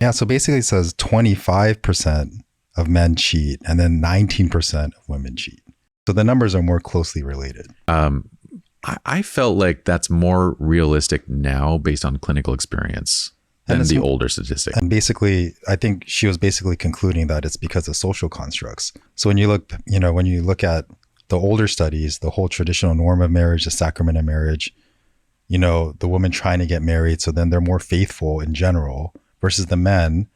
Yeah, so basically it says 25% of men cheat and then 19% of women cheat. So the numbers are more closely related. I felt like that's more realistic now based on clinical experience than the older statistic. And basically, I think she was basically concluding that it's because of social constructs. So when you look at the older studies, the whole traditional norm of marriage, the sacrament of marriage, the woman trying to get married, so then they're more faithful in general versus the men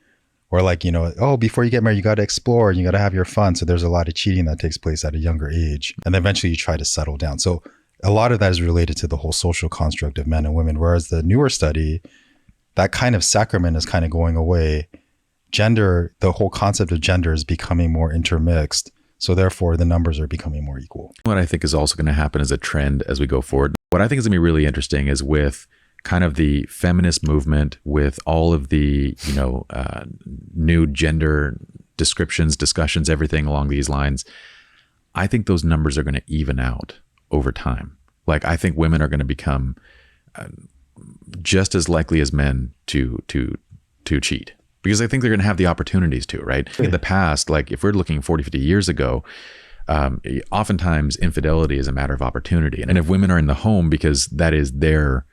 or before you get married, you got to explore and you got to have your fun. So there's a lot of cheating that takes place at a younger age. And eventually you try to settle down. So a lot of that is related to the whole social construct of men and women. Whereas the newer study, that kind of sacrament is kind of going away. Gender, the whole concept of gender is becoming more intermixed. So therefore the numbers are becoming more equal. What I think is also going to happen as a trend as we go forward, what I think is going to be really interesting is with kind of the feminist movement, with all of the, new gender descriptions, discussions, everything along these lines, I think those numbers are going to even out over time. Like, I think women are going to become just as likely as men to cheat, because I think they're going to have the opportunities to, right? In the past, like if we're looking 40, 50 years ago, oftentimes infidelity is a matter of opportunity. And if women are in the home because that is their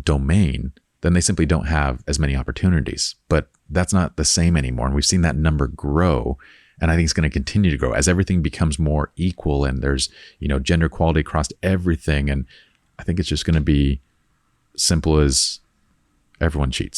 domain, then they simply don't have as many opportunities. But that's not the same anymore. And we've seen that number grow. And I think it's going to continue to grow as everything becomes more equal and there's, gender equality across everything. And I think it's just going to be simple as everyone cheats.